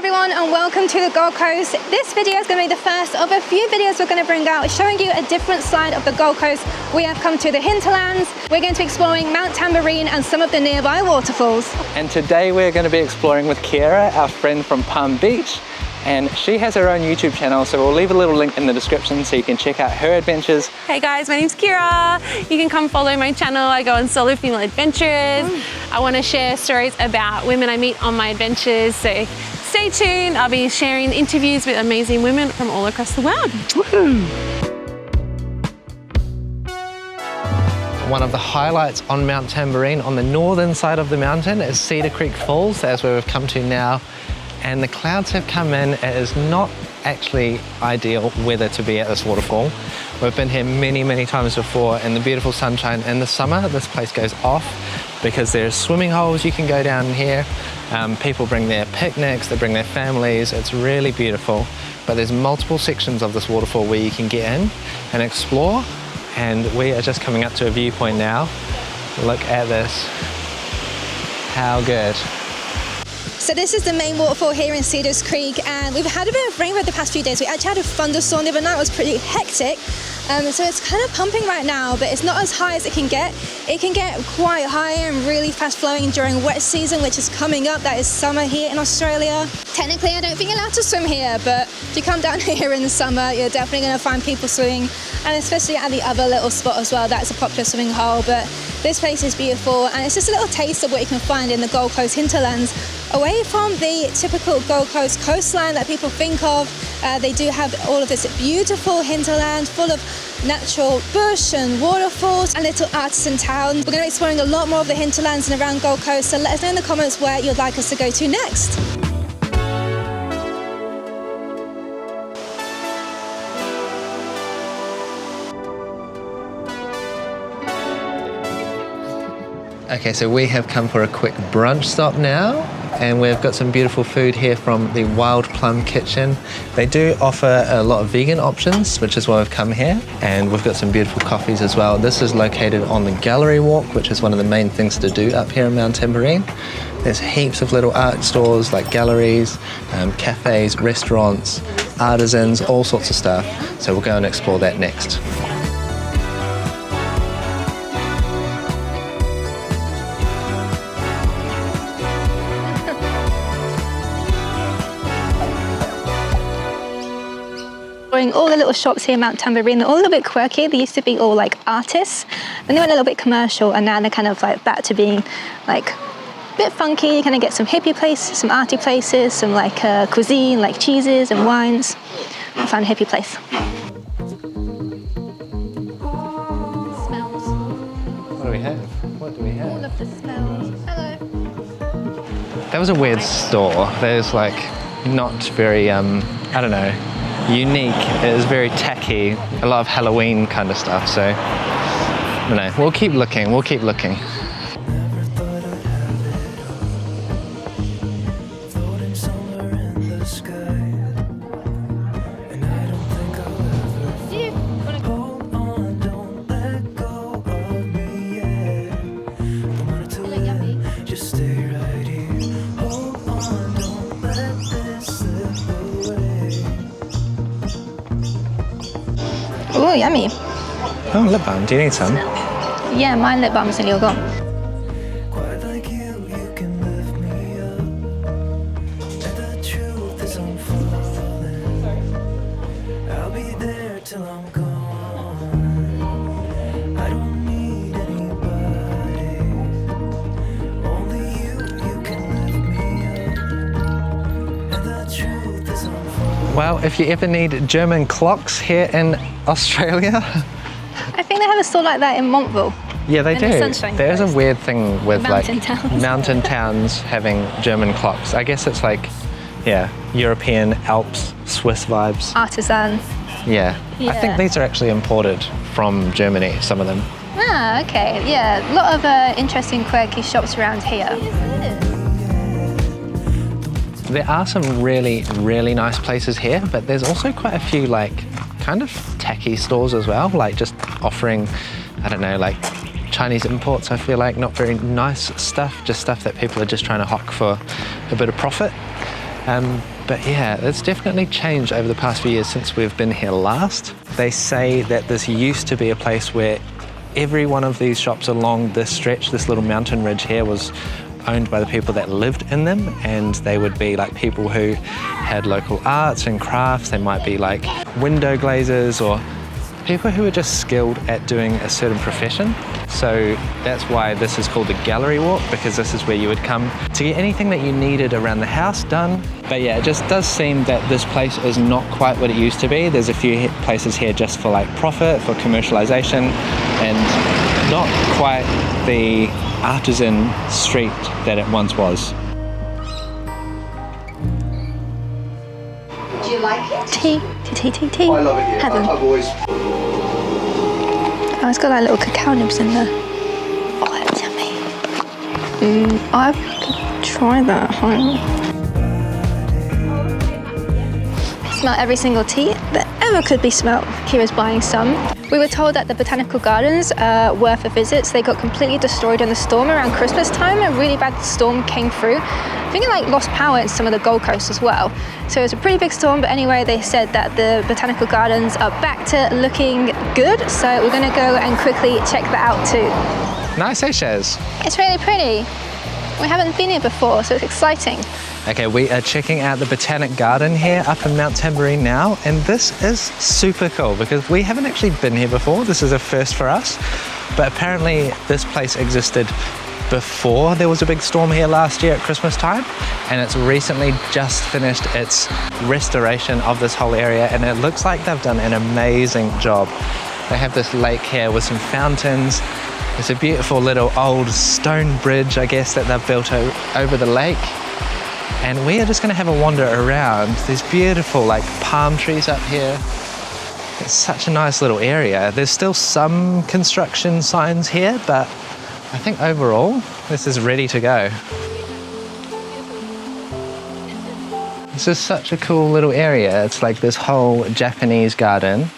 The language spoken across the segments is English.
everyone and welcome to the Gold Coast. This video is going to be the first of a few videos we're going to bring out showing you a different side of the Gold Coast. We have come to the Hinterlands. We're going to be exploring Mount Tamborine and some of the nearby waterfalls. And today we're going to be exploring with Kiera, our friend from Palm Beach. And she has her own YouTube channel, so we'll leave a little link in the description so you can check out her adventures. Hey guys, my name's Kiera. You can come follow my channel. I go on solo female adventures. I want to share stories about women I meet on my adventures, so stay tuned. I'll be sharing interviews with amazing women from all across the world. Woohoo! One of the highlights on Mount Tamborine, on the northern side of the mountain, is Cedar Creek Falls. That's where we've come to now. And the clouds have come in. It is not actually ideal weather to be at this waterfall. We've been here many, many times before in the beautiful sunshine. In the summer, this place goes off because there's swimming holes you can go down here. People bring their picnics, they bring their families. It's really beautiful. But there's multiple sections of this waterfall where you can get in and explore. And we are just coming up to a viewpoint now. Look at this. How good. So this is the main waterfall here in Cedars Creek, and we've had a bit of rain over the past few days. We actually had a thunderstorm the other night. It was pretty hectic. So it's kind of pumping right now, but it's not as high as it can get. It can get quite high and really fast flowing during wet season, which is coming up. That is summer here in Australia. Technically, I don't think you're allowed to swim here, but if you come down here in the summer, you're definitely going to find people swimming, and especially at the other little spot as well. That's a popular swimming hole, but this place is beautiful, and it's just a little taste of what you can find in the Gold Coast hinterlands. Away from the typical Gold Coast coastline that people think of, they do have all of this beautiful hinterland full of natural bush and waterfalls and little artisan towns. We're going to be exploring a lot more of the hinterlands and around Gold Coast, so let us know in the comments where you'd like us to go to next. Okay, so we have come for a quick brunch stop now, and we've got some beautiful food here from the Wild Plum Kitchen. They do offer a lot of vegan options, which is why we've come here, and we've got some beautiful coffees as well. This is located on the Gallery Walk, which is one of the main things to do up here in Mount Tamborine. There's heaps of little art stores like galleries, cafes, restaurants, artisans, all sorts of stuff. So we'll go and explore that next. All the little shops here in Mount Tamborine, they're all a little bit quirky. They used to be all like artists, then they went a little bit commercial, and now they're kind of like back to being like a bit funky. You kind of get some hippie places, some arty places, some like cuisine, like cheeses and wines. I found a hippie place. Smells. What do we have? What do we have? All of the smells. Hello. That was a weird store. There's like not very, I don't know, unique. It is very tacky, a lot of Halloween kind of stuff, so I don't know. We'll keep looking, we'll keep looking. Oh, yummy. Oh, lip balm, do you need some? Yeah, my lip balm's nearly all gone. Well, if you ever need German clocks here in Australia. I think they have a store like that in Montville. Yeah, they do. The There's a weird thing with mountain towns. Mountain towns having German clocks. I guess it's like, yeah, European, Alps, Swiss vibes. Artisan. Yeah. I think these are actually imported from Germany, some of them. Ah, okay. Yeah, a lot of interesting quirky shops around here. There are some really, really nice places here, but there's also quite a few like kind of tacky stores as well, like just offering, I don't know, like Chinese imports, I feel like, not very nice stuff, just stuff that people are just trying to hawk for a bit of profit. But yeah, it's definitely changed over the past few years since we've been here last. They say that this used to be a place where every one of these shops along this stretch, this little mountain ridge here, was owned by the people that lived in them, and they would be like people who had local arts and crafts. They might be like window glazers or people who are just skilled at doing a certain profession. So that's why this is called the gallery walk, because this is where you would come to get anything that you needed around the house done. But yeah, it just does seem that this place is not quite what it used to be. There's a few places here just for like profit, for commercialization, and not quite the artisan street that it once was. Do you like it? Tea. I love it here. Heaven. I've always... Oh, it's got like little cacao nibs in there. Oh, that's yummy. I could try that at home. I smell every single tea that ever could be smelled. Kiera's buying some. We were told that the Botanic Gardens are worth a visit. So they got completely destroyed in the storm around Christmas time. A really bad storm came through. I think it like lost power in some of the Gold Coast as well. So it was a pretty big storm, but anyway, they said that the Botanical Gardens are back to looking good. So we're gonna go and quickly check that out too. Nice, eh, Shaz? It's really pretty. We haven't been here before, so it's exciting. Okay, we are checking out the Botanic Garden here up in Mount Tamborine now, and this is super cool because we haven't actually been here before. This is a first for us, but apparently this place existed before there was a big storm here last year at Christmas time, and it's recently just finished its restoration of this whole area, and it looks like they've done an amazing job. They have this lake here with some fountains. There's a beautiful little old stone bridge, I guess, that they've built over the lake. And we are just going to have a wander around. There's beautiful like palm trees up here. It's such a nice little area. There's still some construction signs here, but I think overall this is ready to go. This is such a cool little area. It's like this whole Japanese garden,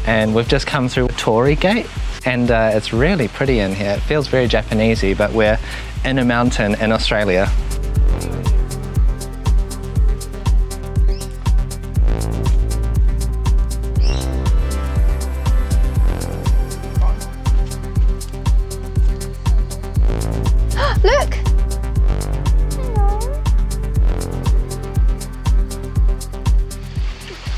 and we've just come through a Torii gate, and it's really pretty in here. It feels very Japanesey, but we're in a mountain in Australia. Look!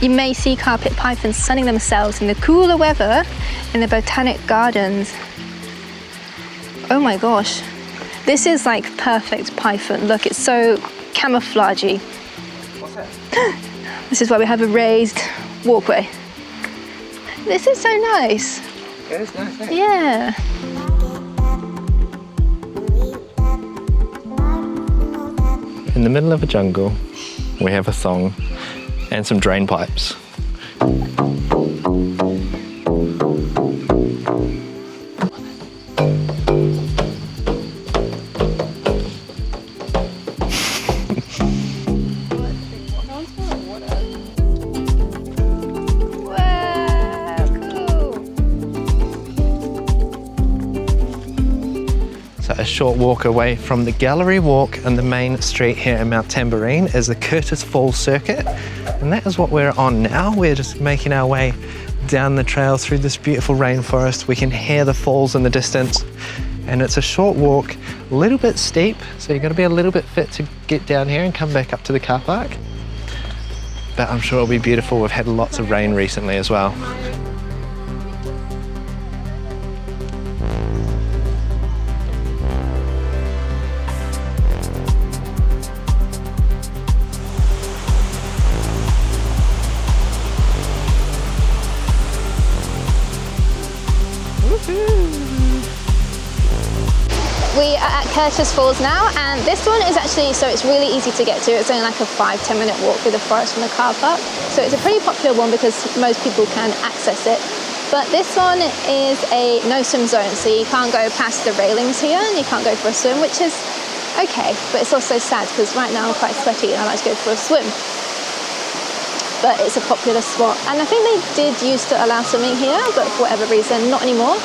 You may see carpet pythons sunning themselves in the cooler weather in the Botanic Gardens. Oh my gosh. This is like perfect python. Look, it's so camouflagey. What's that? This is why we have a raised walkway. This is so nice. It is nice, eh? Yeah. In the middle of a jungle, we have a song and some drain pipes. A short walk away from the gallery walk and the main street here in Mount Tamborine is the Curtis Falls Circuit, and that is what we're on now. We're just making our way down the trail through this beautiful rainforest. We can hear the falls in the distance, and it's a short walk, a little bit steep, so you've got to be a little bit fit to get down here and come back up to the car park, but I'm sure it'll be beautiful. We've had lots of rain recently as well. We are at Curtis Falls now, and this one is actually, so it's really easy to get to. It's only like a 5-10 minute walk through the forest from the car park. So it's a pretty popular one because most people can access it. But this one is a no swim zone, so you can't go past the railings here and you can't go for a swim, which is okay, but it's also sad because right now I'm quite sweaty and I like to go for a swim. But it's a popular spot, and I think they did used to allow swimming here, but for whatever reason, not anymore.